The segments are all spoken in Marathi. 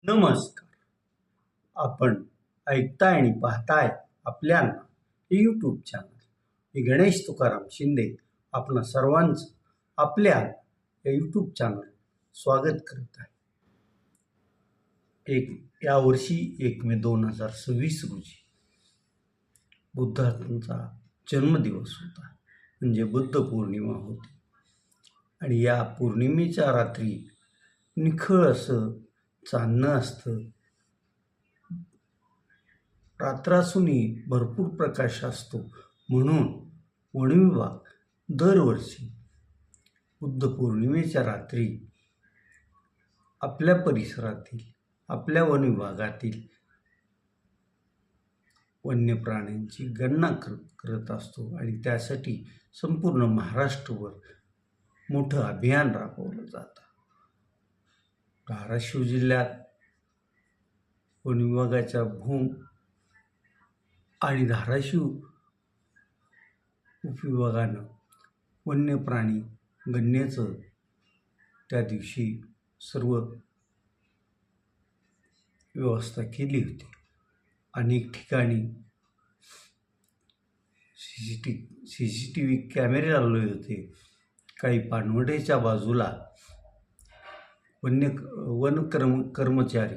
नमस्कार. आपण ऐकताय आणि पाहताय आपल्या यूट्यूब चॅनल. मी गणेश तुकाराम शिंदे आपणा सर्वांचं आपल्या या यूट्यूब चॅनल स्वागत करत आहे. यावर्षी 1 मे 2026 रोजी बुद्धांचा जन्मदिवस होता, म्हणजे बुद्ध पौर्णिमा होती. आणि या पौर्णिमेच्या रात्री निखळ असं चांदणं असतं. रात्रासूनही भरपूर प्रकाश असतो. म्हणून वन विभाग दरवर्षी बुद्ध पौर्णिमेच्या रात्री आपल्या परिसरातील, आपल्या वन विभागातील वन्य प्राण्यांची गणना करत असतो. आणि त्यासाठी संपूर्ण महाराष्ट्रभर मोठं अभियान राबवलं जातं. धाराशिव जिल्ह्यात वन विभागाच्या भूम आणि धाराशिव उपविभागानं वन्य प्राणी गणनेचं त्या दिवशी सर्व व्यवस्था केली होती. अनेक ठिकाणी CCTV कॅमेरे लावले होते. काही पाणवठ्याच्या बाजूला वन कर्मचारी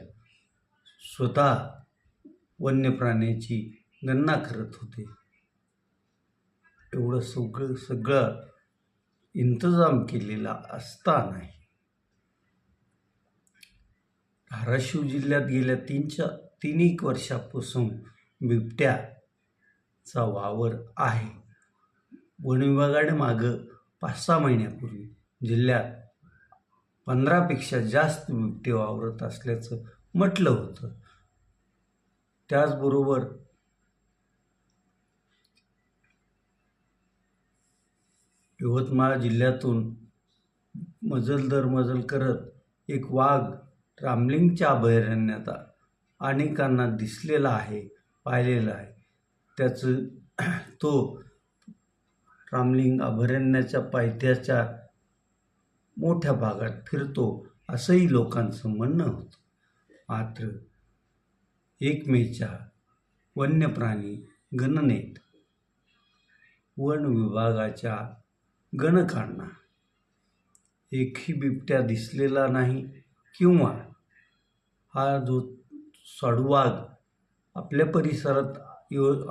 स्वतः वन्य प्राण्याची गणना करत होते. एवढं सगळं इंतजाम केलेला असतानाही धाराशिव जिल्ह्यात गेल्या 3 वर्षापासून बिबट्याचा वावर आहे. वन विभागाने मागं 5-6 महिन्यापूर्वी जिल्ह्यात 15पेक्षा जास्त बिबटे वावरत असल्याचं म्हटलं होतं. त्याचबरोबर यवतमाळ जिल्ह्यातून मजल दर मजल करत एक वाघ रामलिंगच्या अभयारण्यात अनेकांना दिसलेला आहे, पाहिलेला आहे. तो रामलिंग अभयारण्याच्या पायथ्याच्या मोठ्या भागात फिरतो असंही लोकांचं म्हणणं होतं. मात्र 1 मेच्या वन्यप्राणी गणनेत वन विभागाच्या गणकांना एकही बिबट्या दिसलेला नाही, किंवा हा जो साडूवाघ आपल्या परिसरात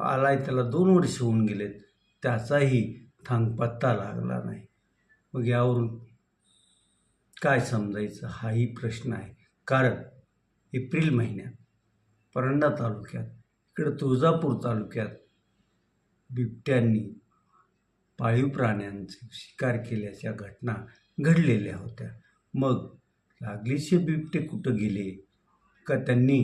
आलाय त्याला 2 वर्ष होऊन गेलेत, त्याचाही थांगपत्ता लागला नाही. मग यावरून काय समजायचं हाही प्रश्न आहे. कारण एप्रिल महिन्यात परंडा तालुक्यात, इकडं तुळजापूर तालुक्यात बिबट्यांनी पाळीव प्राण्यांचे शिकार केल्याच्या घटना घडलेल्या होत्या. मग लागलीचे बिबटे कुठं गेले का? त्यांनी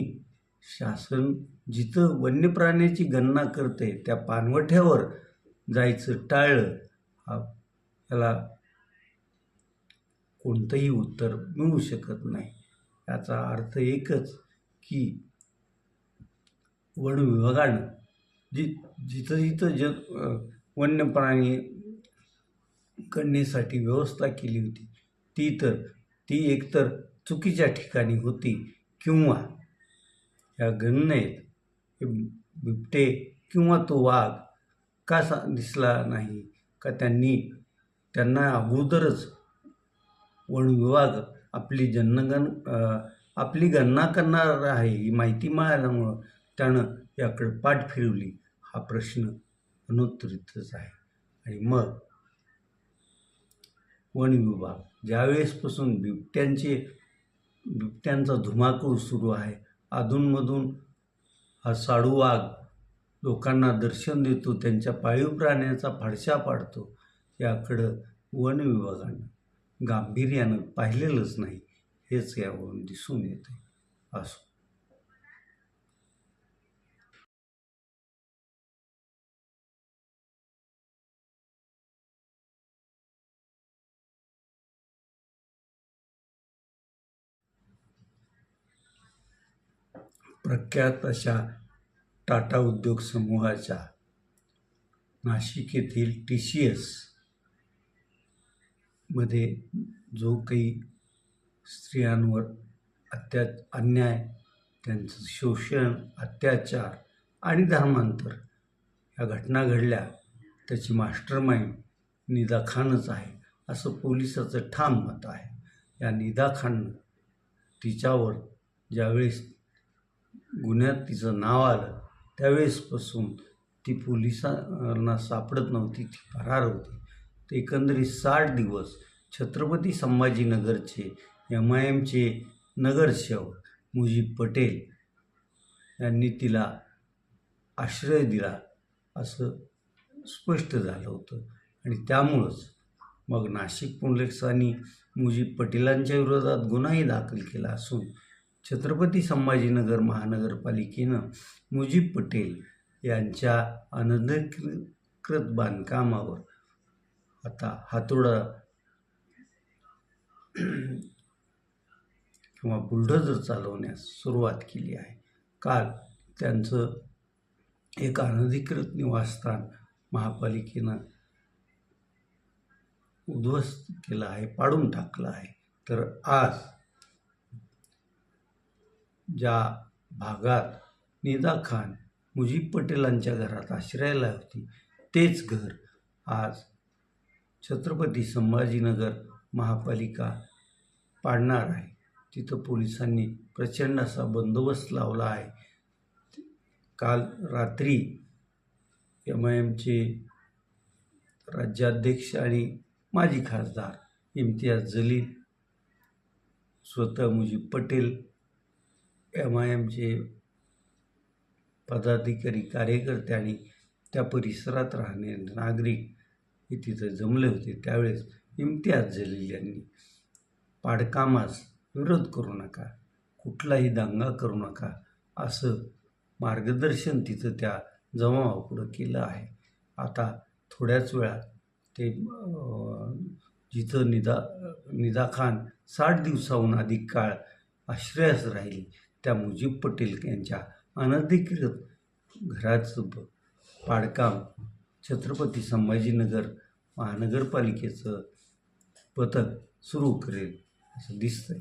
शासन जिथं वन्य प्राण्याची गणना करते त्या पाणवठ्यावर जायचं टाळलं. याला कोणतंही उत्तर मिळू शकत नाही. याचा अर्थ एकच की वन विभागानं जिथं वन्य प्राणी गणनेसाठी व्यवस्था केली होती ती एकतर चुकीच्या ठिकाणी होती, किंवा या गणनेत बिबटे किंवा तो वाघ का दिसला नाही का? त्यांना अगोदरच वन विभाग आपली गणना करणार आहे ही माहिती मिळाल्यामुळं त्यानं याकडे पाठ फिरवली. हा प्रश्न अनुत्तरितच आहे. आणि मग वन विभाग ज्यावेळेसपासून बिबट्यांचा धुमाकूळ सुरू आहे, अधूनमधून हा साडूवाघ लोकांना दर्शन देतो, त्यांच्या पाळीव प्राण्याचा फडशा पाडतो, याकडं वन विभागानं गांभीर्यानं पाहिलेलंच नाही, हेच यावरून दिसून येते. असो. प्रख्यात अशा टाटा उद्योग समूहाच्या नाशिक येथील TCS मध्ये जो काही स्त्रियांवर अन्याय, त्यांचं शोषण, अत्याचार आणि धर्मांतर ह्या घटना घडल्या त्याची मास्टरमाइंड निदा खानच आहे असं पोलिसाचं ठाम मत आहे. या निदा खाननं तिच्यावर ज्यावेळेस गुन्ह्यात तिचं नाव आलं त्यावेळेसपासून ती पोलिसांना सापडत नव्हती, ती फरार होती. तर एकंदरीत 60 दिवस छत्रपती संभाजीनगरचे MIMचे नगरसेवक मुजीब पटेल यांनी तिला आश्रय दिला असं स्पष्ट झालं होतं. आणि त्यामुळंच मग नाशिक पोलिसांनी मुजीब पटेलांच्या विरोधात गुन्हाही दाखल केला असून छत्रपती संभाजीनगर महानगरपालिकेनं मुजीब पटेल यांच्या अनधिकृत बांधकामावर आता हातोडा किंवा बुलडोझर चालवण्यास सुरुवात केली आहे. काल त्यांचं एक अनधिकृत निवासस्थान महापालिकेनं उद्ध्वस्त केलं आहे, पाडून टाकलं आहे. तर आज ज्या भागात निदा खान मुजीब पटेलांच्या घरात आश्रयाला होती तेच घर आज छत्रपती संभाजीनगर महापालिका पाडणार आहे. तिथं पोलिसांनी प्रचंड असा बंदोबस्त लावला आहे. काल रात्री MIMचे राज्याध्यक्ष आणि माजी खासदार इम्तियाज जलील, स्वतः मुजीब पटेल, MIMचे पदाधिकारी, कार्यकर्ते आणि त्या परिसरात राहणारे नागरिक हे तिथं जमले होते. त्यावेळेस इम्तियाज जलील यांनी पाडकामास विरोध करू नका, कुठलाही दंगा करू नका असं मार्गदर्शन तिथं त्या जमावापुढं केलं आहे. आता थोड्याच वेळात ते जिथं निदा खान 60 दिवसाहून अधिक काळ आश्रयास राहिली त्या मुजीब पटेल यांच्या अनधिकृत घराचं पाडकाम छत्रपती संभाजीनगर महानगरपालिकेचं पथक सुरू करेल असं दिसतंय.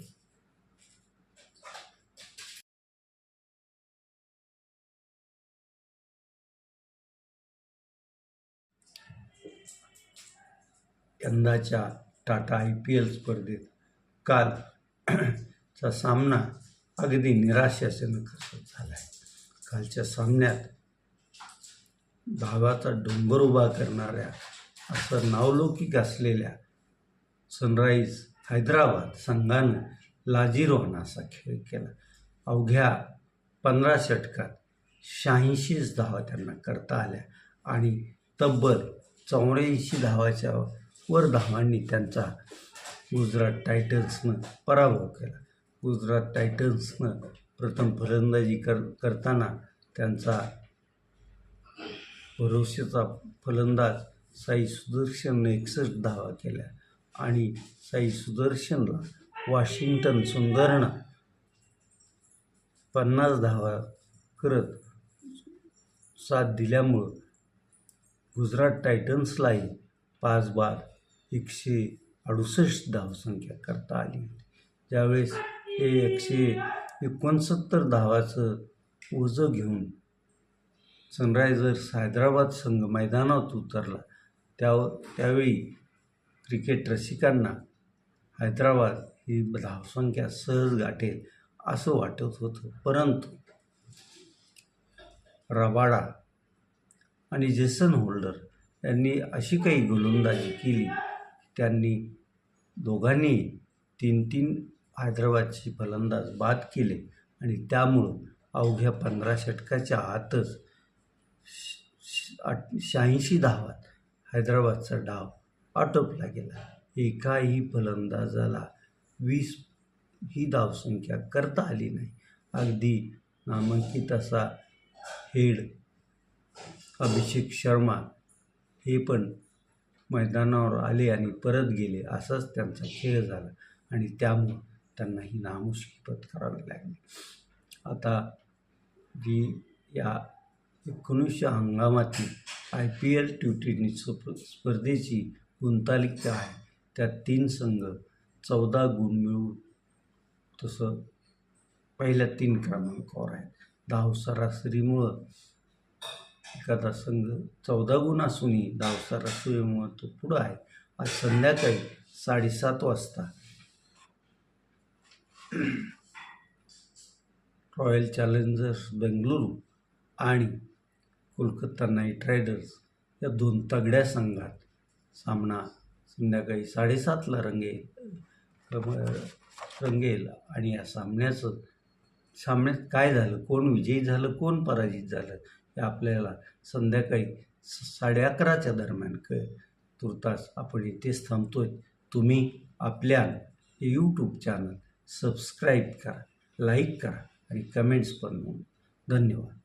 यंदाच्या टाटा IPL स्पर्धेत कालचा सामना अगदी निराशाजनक झाला आहे. कालच्या सामन्यात धावाचा डोंगर उभा करणाऱ्या असं नावलौकिक असलेल्या सनराईज हैदराबाद संघानं लाजिरवाणा असा खेळ केला. अवघ्या 15 षटकात 86 धावा त्यांना करता आल्या आणि तब्बल 84 धावाच्या वर धावांनी त्यांचा गुजरात टायटन्सनं पराभव केला. गुजरात टायटन्सनं प्रथम फलंदाजी करताना त्यांचा भरवशाचा फलंदाज साई सुदर्शनने 61 धावा केल्या आणि साई सुदर्शनला वॉशिंग्टन सुंदरनं 50 धावा करत साथ दिल्यामुळं गुजरात टायटन्सलाही 5 बाद 168 धावसंख्या करता आली. ज्यावेळेस हे 169 धावाचं ओझं घेऊन सनरायझर्स हैदराबाद संघ मैदानात उतरला त्यावेळी क्रिकेट रसिकांना हैदराबाद ही धावसंख्या सहज गाठेल असं वाटत होतं. परंतु रबाडा आणि जेसन होल्डर यांनी अशी काही गोलंदाजी केली, त्यांनी दोघांनी 3-3 हैदराबादचे फलंदाज बाद केले आणि त्यामुळं अवघ्या 15 षटकाच्या आतच 86 धावात हैदराबादचा डाव आटोपला गेला. एकाही फलंदाजाला 20 ही धावसंख्या करता आली नाही. अगदी नामांकित असा हेड अभिषेक शर्मा हे पण मैदानावर आले आणि परत गेले असाच त्यांचा खेळ झाला आणि त्यामुळं त्यांना ही नामुष्की पत्करावी लागली. आता जी या 19 हंगामातील IPL T20 स्पर्धेची गुंतालिका आहे त्यात 3 संघ 14 गुण मिळवून तसं पहिल्या 3 क्रमांकावर आहेत. धाव सरासरीमुळं एखादा संघ 14 गुण असूनही धाव सरासरीमुळं तो पुढं आहे. आज संध्याकाळी 7:30 वाजता रॉयल चॅलेंजर्स बेंगळुरू आणि कोलकाता नाईट रायडर्स या 2 तगड्या संघात सामना संध्याकाळी 7:30ला रंगेल आणि या सामन्यात काय झालं, कोण विजयी झालं, कोण पराजित झालं हे आपल्याला संध्याकाळी 11:30च्या दरम्यान तुर्तास आपण इथेच थांबतोय. तुम्ही आपल्या यूट्यूब चॅनल सबस्क्राईब करा, लाईक करा आणि कमेंट्स पण नोंदवा. धन्यवाद.